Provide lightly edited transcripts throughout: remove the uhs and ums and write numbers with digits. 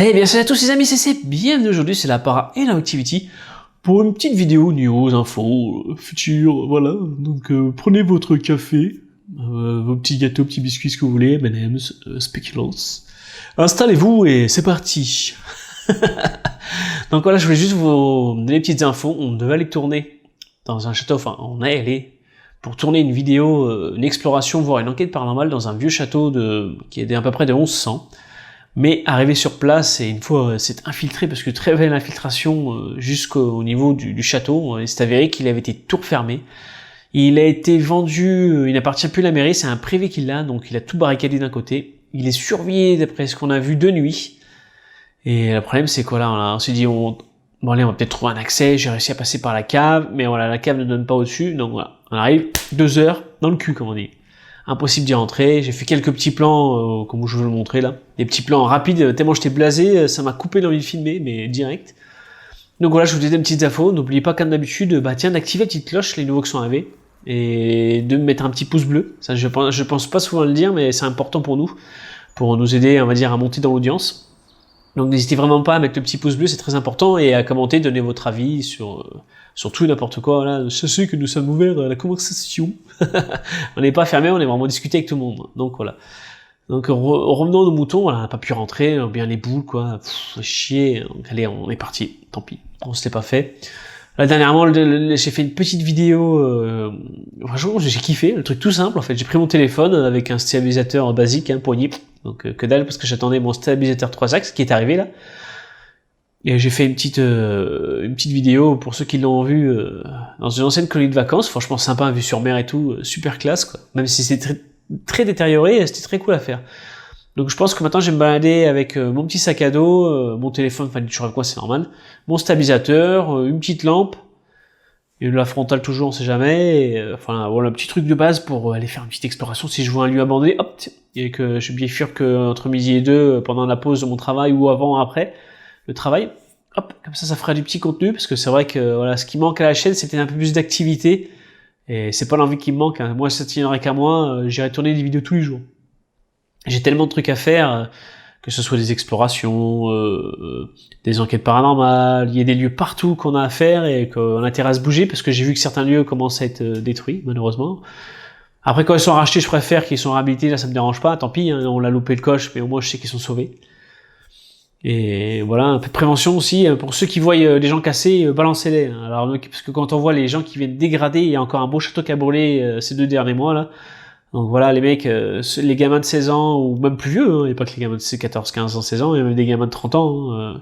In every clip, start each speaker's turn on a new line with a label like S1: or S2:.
S1: Eh bien salut à tous les amis, c'est bienvenue aujourd'hui, c'est la Para Activity pour une petite vidéo news, info, futur, voilà. Donc prenez votre café, vos petits gâteaux, petits biscuits, ce que vous voulez, M&M's, Speculoos. Installez-vous et c'est parti. Donc voilà, je voulais juste vous donner des petites infos. On devait aller tourner dans un château, enfin on est allé pour tourner une vidéo, une exploration, voire une enquête paranormale dans un vieux château qui est à peu près de 1100. Mais arrivé sur place, et une fois c'est infiltré, parce que très belle infiltration jusqu'au niveau du château, il s'est avéré qu'il avait été tout refermé. Il a été vendu, il n'appartient plus à la mairie, c'est un privé qui l'a, donc il a tout barricadé d'un côté. Il est surveillé d'après ce qu'on a vu de nuit. Et le problème c'est quoi là, on s'est dit, bon allez, on va peut-être trouver un accès, j'ai réussi à passer par la cave, mais voilà, la cave ne donne pas au-dessus, donc voilà, on arrive 2 heures dans le cul comme on dit. Impossible d'y rentrer, j'ai fait quelques petits plans, comme je vais vous le montrer là, des petits plans rapides, tellement j'étais blasé, ça m'a coupé l'envie de filmer, mais direct. Donc voilà, je vous dis des petites infos, n'oubliez pas comme d'habitude, d'activer la petite cloche, les nouveaux qui sont arrivés, et de me mettre un petit pouce bleu, ça je pense pas souvent le dire, mais c'est important pour nous aider, on va dire, à monter dans l'audience. Donc n'hésitez vraiment pas à mettre le petit pouce bleu, c'est très important, et à commenter, donner votre avis sur tout n'importe quoi. Voilà, sachez que nous sommes ouverts à la conversation. On n'est pas fermé, on est vraiment discuté avec tout le monde. Donc voilà. Donc revenons aux moutons, voilà, on n'a pas pu rentrer, bien les boules quoi, chier. Donc allez, on est parti, tant pis, on s'était pas fait. Là dernièrement, j'ai fait une petite vidéo, franchement j'ai kiffé, le truc tout simple en fait. J'ai pris mon téléphone avec un stabilisateur basique, poignée, donc que dalle parce que j'attendais mon stabilisateur 3 axes qui est arrivé là. Et j'ai fait une petite vidéo pour ceux qui l'ont vu dans une ancienne colonie de vacances, franchement sympa, vue sur mer et tout, super classe quoi. Même si c'est très détérioré, c'était très cool à faire. Donc je pense que maintenant je vais me balader avec mon petit sac à dos, mon téléphone, enfin toujours avec quoi c'est normal, mon stabilisateur, une petite lampe, et la frontale toujours on sait jamais, et, enfin voilà un petit truc de base pour aller faire une petite exploration si je vois un lieu abandonné, hop, et que je suis bien sûr que entre midi et 2, pendant la pause de mon travail ou avant ou après le travail, hop, comme ça fera du petit contenu, parce que c'est vrai que voilà, ce qui manque à la chaîne c'était un peu plus d'activité, et c'est pas l'envie qui me manque, hein. Moi ça tiendrait qu'à moi, j'irais tourner des vidéos tous les jours. J'ai tellement de trucs à faire, que ce soit des explorations, des enquêtes paranormales, il y a des lieux partout qu'on a à faire et qu'on a intérêt à se bouger, parce que j'ai vu que certains lieux commencent à être détruits, malheureusement. Après, quand ils sont rachetés, je préfère qu'ils sont réhabilités, là ça me dérange pas, tant pis, hein, on l'a loupé le coche, mais au moins je sais qu'ils sont sauvés. Et voilà, un peu de prévention aussi, pour ceux qui voient les gens cassés, balancez-les. Alors, parce que quand on voit les gens qui viennent dégrader, il y a encore un beau château qui a brûlé ces 2 derniers mois là. Donc voilà, les mecs, les gamins de 16 ans, ou même plus vieux, hein, il n'y a pas que les gamins de 14, 15 ans, 16 ans, il y a même des gamins de 30 ans,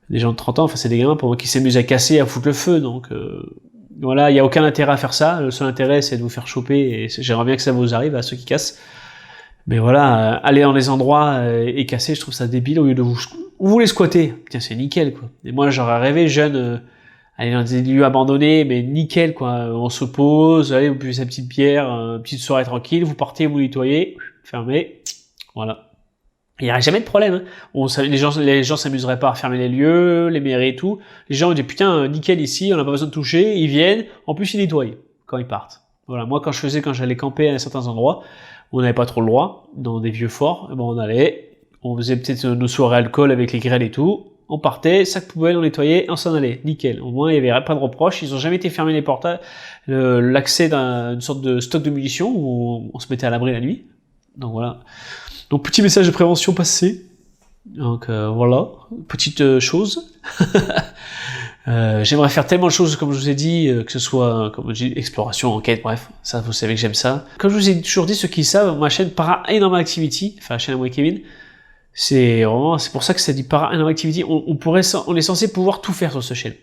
S1: des gens de 30 ans, enfin c'est des gamins pour moi qui s'amusent à casser, à foutre le feu, donc voilà, il n'y a aucun intérêt à faire ça, le seul intérêt c'est de vous faire choper, et j'aimerais bien que ça vous arrive à ceux qui cassent. Mais voilà, aller dans les endroits et casser, je trouve ça débile, au lieu de vous les squatter, tiens c'est nickel quoi. Et moi j'aurais rêvé jeune, aller dans des lieux abandonnés, mais nickel quoi, on se pose, allez vous buvez sa petite bière, petite soirée tranquille, vous partez, vous nettoyez, fermez, voilà. Il n'y aurait jamais de problème, hein. Les gens s'amuseraient pas à fermer les lieux, les mairies et tout. Les gens disent putain nickel ici, on n'a pas besoin de toucher, ils viennent, en plus ils nettoient quand ils partent. Voilà, moi quand j'allais camper à certains endroits, où on n'avait pas trop le droit, dans des vieux forts, bon on allait, on faisait peut-être nos soirées alcool avec les grêles et tout, on partait, sac poubelle, on nettoyait, on s'en allait, nickel. Au moins, il n'y avait pas de reproches, ils ont jamais été fermés les portails, l'accès d'une sorte de stock de munitions où on se mettait à l'abri la nuit. Donc voilà. Donc petit message de prévention passé. Donc voilà, petite chose. J'aimerais faire tellement de choses, comme je vous ai dit, que ce soit, comme je dis, exploration, enquête, bref, ça vous savez que j'aime ça. Comme je vous ai toujours dit, ceux qui savent, ma chaîne Para Enorm Activity, enfin la chaîne à moi et Kevin, c'est pour ça que ça dit Para Enorm Activity. On est censé pouvoir tout faire sur cette chaîne.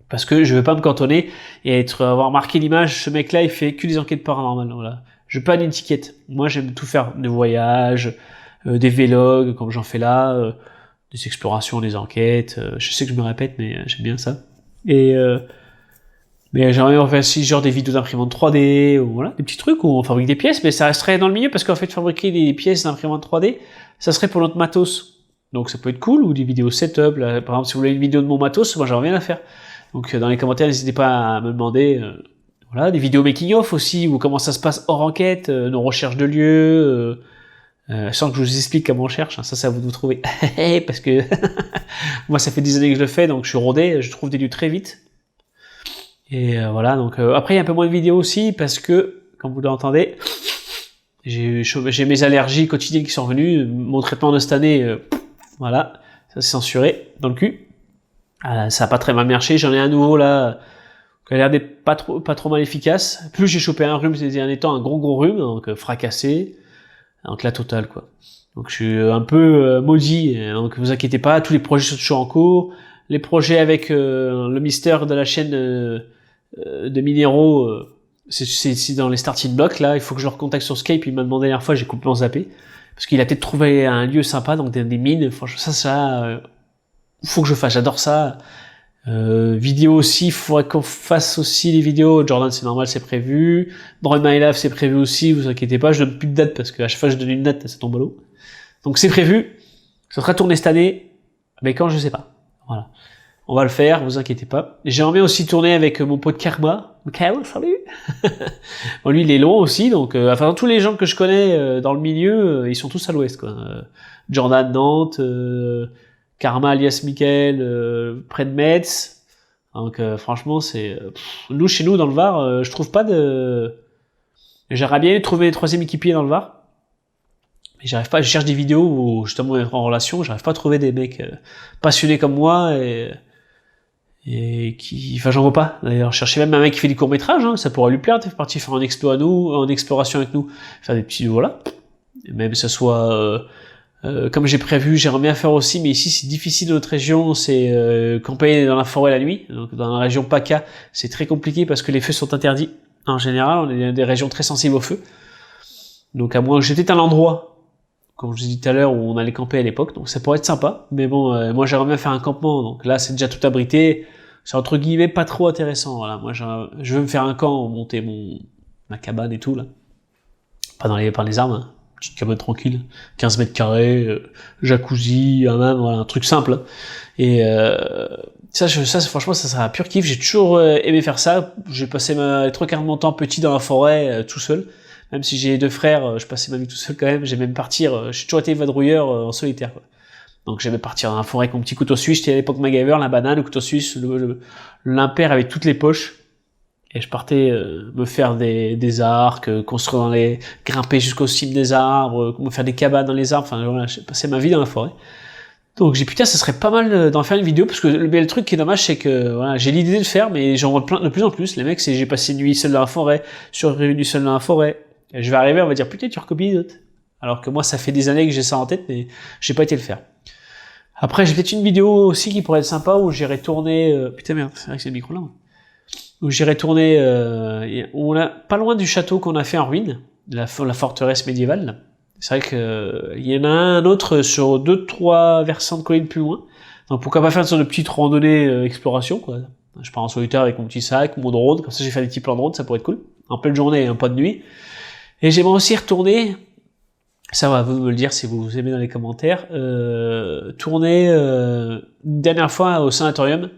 S1: Parce que je veux pas me cantonner et avoir marqué l'image, ce mec-là, il fait que des enquêtes paranormales, voilà. Je veux pas une étiquette. Moi, j'aime tout faire. Des voyages, des vlogs, comme j'en fais là, des explorations, des enquêtes. Je sais que je me répète, mais j'aime bien ça. Et, mais j'aimerais bien faire aussi genre des vidéos d'imprimante 3D, ou voilà, des petits trucs où on fabrique des pièces, mais ça resterait dans le milieu, parce qu'en fait, fabriquer des pièces d'imprimante 3D, ça serait pour notre matos. Donc ça peut être cool, ou des vidéos setup, là, par exemple, si vous voulez une vidéo de mon matos, moi j'aimerais bien la faire. Donc dans les commentaires, n'hésitez pas à me demander, voilà, des vidéos making of aussi, ou comment ça se passe hors enquête, nos recherches de lieux, Sans que je vous explique comment on cherche, hein, ça vous trouver. Parce que moi ça fait des années que je le fais, donc je suis rodé, je trouve des lieux très vite. Et voilà, donc après il y a un peu moins de vidéos aussi, parce que, comme vous l'entendez, j'ai mes allergies quotidiennes qui sont revenues. Mon traitement de cette année, voilà, ça c'est censuré dans le cul. Ça a pas très mal marché, j'en ai un nouveau là, qui a l'air d'être pas trop mal efficace. Plus j'ai chopé un rhume ces derniers temps, un gros rhume, donc fracassé. Donc la totale quoi. Donc je suis un peu maudit, donc vous inquiétez pas, tous les projets sont toujours en cours. Les projets avec le mystère de la chaîne de minéraux, c'est dans les starting blocks là, il faut que je le recontacte sur Skype, il m'a demandé la dernière fois, j'ai complètement zappé. Parce qu'il a peut-être trouvé un lieu sympa, donc des mines, franchement ça, faut que je fasse, j'adore ça. Vidéo aussi, il faudrait qu'on fasse aussi les vidéos. Jordan, c'est normal, c'est prévu. Brown My Life, c'est prévu aussi, vous inquiétez pas, je donne plus de date parce qu'à chaque fois je donne une date, ça tombe à l'eau. Donc c'est prévu, ça sera tourné cette année, mais quand je sais pas. Voilà. On va le faire, vous inquiétez pas. J'aimerais bien aussi tourner avec mon pote Karma. Karma, salut. Bon, lui, il est long aussi, donc enfin tous les gens que je connais dans le milieu, ils sont tous à l'ouest, quoi. Jordan Nantes, Karma alias Mickaël, près de Metz. Donc franchement, c'est nous chez nous dans le Var, je trouve pas de. J'aimerais bien trouver les troisième équipier dans le Var. Mais j'arrive pas, je cherche des vidéos où justement être en relation, j'arrive pas à trouver des mecs passionnés comme moi et qui, enfin j'en vois pas. D'ailleurs, je cherchais même un mec qui fait des courts métrages, hein, ça pourrait lui plaire de faire partie faire un explo à nous, en exploration avec nous, faire des petits voilà. Et même que ça soit comme j'ai prévu, j'aimerais bien faire aussi, mais ici c'est difficile dans notre région, c'est camper dans la forêt la nuit. Donc dans la région PACA, c'est très compliqué parce que les feux sont interdits. En général, on est dans des régions très sensibles au feu. Donc à moins, j'étais à l'endroit, comme je vous ai dit tout à l'heure, où on allait camper à l'époque, donc ça pourrait être sympa. Mais bon, moi j'aimerais bien faire un campement, donc là c'est déjà tout abrité. C'est entre guillemets pas trop intéressant. Voilà, moi je veux me faire un camp, monter ma cabane et tout là, pas dans les arbres. Hein. Petite cabane tranquille, 15 mètres carrés, jacuzzi, hammam, voilà, un truc simple. Et ça, franchement, ça sera un pur kiff. J'ai toujours aimé faire ça. J'ai passé les 3 quarts de mon temps petit dans la forêt, tout seul. Même si j'ai 2 frères, je passais ma vie tout seul quand même. J'aimais même partir. J'ai toujours été vadrouilleur en solitaire. Quoi. Donc j'aimais partir dans la forêt avec mon petit couteau suisse. J'étais à l'époque MacGyver, la banane, le couteau suisse, l'impair avec toutes les poches. Et je partais me faire des arcs, construire grimper jusqu'au cime des arbres, me faire des cabanes dans les arbres. Enfin, voilà, j'ai passé ma vie dans la forêt. Donc j'ai putain, ça serait pas mal d'en faire une vidéo parce que le truc qui est dommage, c'est que voilà, j'ai l'idée de le faire, mais j'en vois de plus en plus. Les mecs, c'est j'ai passé une nuit seul dans la forêt, survécu seul dans la forêt. Et je vais arriver, on va dire putain, tu recopies les autres. Alors que moi, ça fait des années que j'ai ça en tête, mais j'ai pas été le faire. Après, j'ai peut-être une vidéo aussi qui pourrait être sympa où j'irai tourner. Putain merde, c'est vrai que c'est le micro là. Où j'irai tourner, on a pas loin du château qu'on a fait en ruine, la forteresse médiévale. C'est vrai que il y en a un autre sur 2-3 versants de collines plus loin. Donc pourquoi pas faire une sorte de petite randonnée exploration quoi. Je pars en solitaire avec mon petit sac, mon drone, comme ça j'ai fait des petits plans de drone, ça pourrait être cool. En pleine journée, pas de nuit. Et j'aimerais aussi retourner, ça va vous me le dire si vous aimez dans les commentaires, tourner une dernière fois au sanatorium,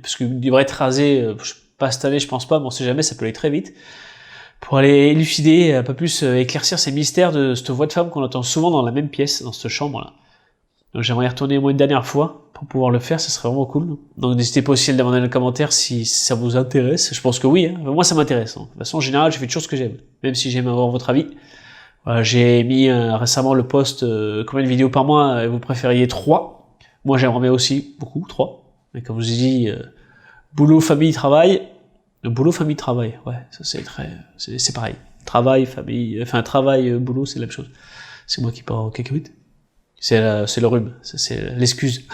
S1: parce qu'il devrait être rasé. Pas cette année, je pense pas, mais on sait jamais, ça peut aller très vite. Pour aller élucider, un peu plus éclaircir ces mystères de cette voix de femme qu'on entend souvent dans la même pièce, dans cette chambre-là. Donc j'aimerais y retourner au moins une dernière fois pour pouvoir le faire, ça serait vraiment cool. Donc n'hésitez pas aussi à le demander dans les commentaires si ça vous intéresse. Je pense que oui, hein. Moi ça m'intéresse. Hein. De toute façon, en général, je fais toujours ce que j'aime, même si j'aime avoir votre avis. Voilà, j'ai mis récemment le post combien de vidéos par mois vous préfériez 3. Moi j'aimerais bien aussi beaucoup 3. Mais comme je vous ai dit, boulot, famille, travail. Le boulot, famille, travail. Ouais, ça c'est pareil. Travail, famille, enfin travail, boulot, c'est la même chose. C'est moi qui pars en cacahuète. C'est le rhume, c'est l'excuse.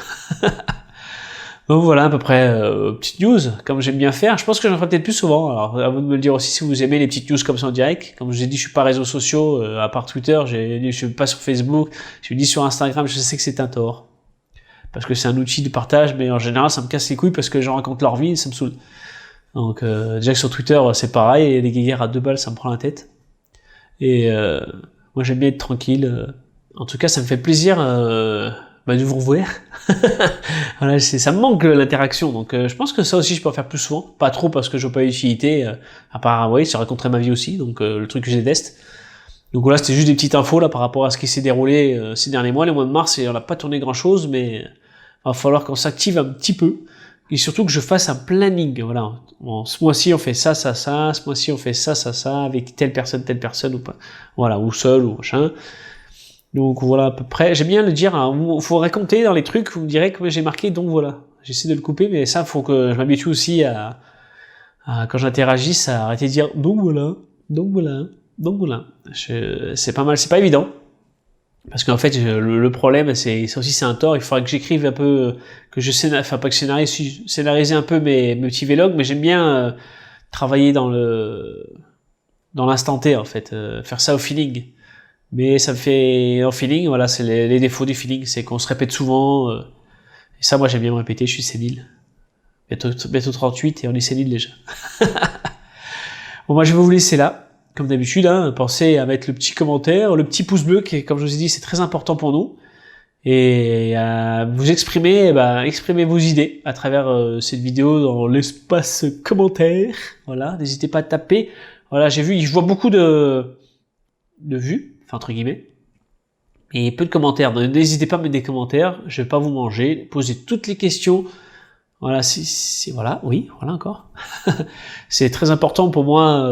S1: Donc voilà à peu près petite news, comme j'aime bien faire. Je pense que j'en ferai peut-être plus souvent. Alors à vous de me le dire aussi si vous aimez les petites news comme ça en direct. Comme je vous ai dit, je suis pas réseaux sociaux, à part Twitter, je suis pas sur Facebook, je suis dit sur Instagram, je sais que c'est un tort. Parce que c'est un outil de partage, mais en général ça me casse les couilles parce que les gens racontent leur vie et ça me saoule. Donc déjà que sur Twitter c'est pareil, et les guéguerres à 2 balles ça me prend la tête. Et moi j'aime bien être tranquille. En tout cas ça me fait plaisir de vous revoir. Voilà, ça me manque l'interaction, donc je pense que ça aussi je peux en faire plus souvent. Pas trop parce que je vois pas l'utilité, à part oui, ça raconterait ma vie aussi, donc le truc que je déteste. Donc voilà, c'était juste des petites infos là par rapport à ce qui s'est déroulé ces derniers mois, les mois de mars, et on n'a pas tourné grand chose, mais il va falloir qu'on s'active un petit peu. Et surtout que je fasse un planning, voilà. Bon, ce mois-ci on fait ça, ça, ça, ce mois-ci on fait ça, ça, ça, avec telle personne ou pas. Voilà, ou seul, ou machin. Donc voilà à peu près. J'aime bien le dire, hein, faut raconter dans les trucs, vous me direz que j'ai marqué donc voilà. J'essaie de le couper, mais ça faut que je m'habitue aussi à quand j'interagisse, à arrêter de dire donc voilà, donc voilà, donc voilà. C'est pas mal, c'est pas évident. Parce qu'en fait, le problème, c'est aussi c'est un tort. Il faudrait que j'écrive un peu, que je enfin pas que scénariser un peu mes petits vlogs, mais j'aime bien travailler dans l'instant T en fait, faire ça au feeling. Mais ça me fait en feeling, voilà, c'est les défauts du feeling, c'est qu'on se répète souvent. Et ça, moi, j'aime bien me répéter. Je suis sénile. Bientôt 38 et on est sénile déjà. Bon, moi, je vais vous laisser là. Comme d'habitude, hein, pensez à mettre le petit commentaire, le petit pouce bleu qui, comme je vous ai dit, c'est très important pour nous. Et à vous exprimer, exprimez vos idées à travers cette vidéo dans l'espace commentaire. Voilà, n'hésitez pas à taper. Voilà, je vois beaucoup de vues, enfin entre guillemets, et peu de commentaires. Donc, n'hésitez pas à mettre des commentaires. Je vais pas vous manger. Posez toutes les questions. Voilà, voilà, oui, voilà encore. C'est très important pour moi,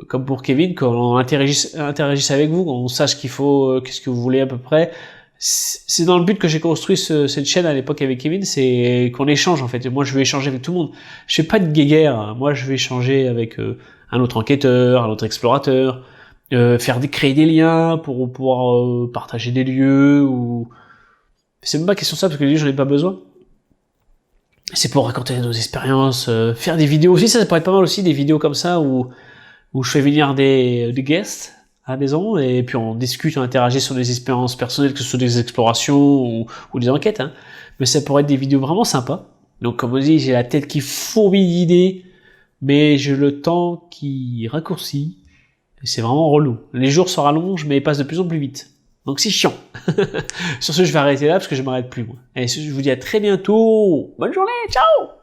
S1: comme pour Kevin, qu'on interagisse avec vous, qu'on sache qu'il faut, qu'est-ce que vous voulez à peu près. C'est dans le but que j'ai construit cette chaîne à l'époque avec Kevin, c'est qu'on échange en fait. Et moi, je veux échanger avec tout le monde. Je fais pas de guéguerre. Moi, je vais échanger avec un autre enquêteur, un autre explorateur, créer des liens pour pouvoir partager des lieux. Ou c'est même pas question de ça parce que les lieux, j'en ai pas besoin. C'est pour raconter nos expériences, faire des vidéos aussi, ça pourrait être pas mal aussi, des vidéos comme ça où je fais venir des guests à la maison et puis on discute, on interagit sur des expériences personnelles, que ce soit des explorations ou des enquêtes, hein. Mais ça pourrait être des vidéos vraiment sympas. Donc comme on dit, j'ai la tête qui fourmille d'idées, mais j'ai le temps qui raccourcit, et c'est vraiment relou. Les jours se rallongent, mais ils passent de plus en plus vite. Donc c'est chiant. Sur ce, je vais arrêter là parce que je m'arrête plus, moi. Et je vous dis à très bientôt. Bonne journée, ciao!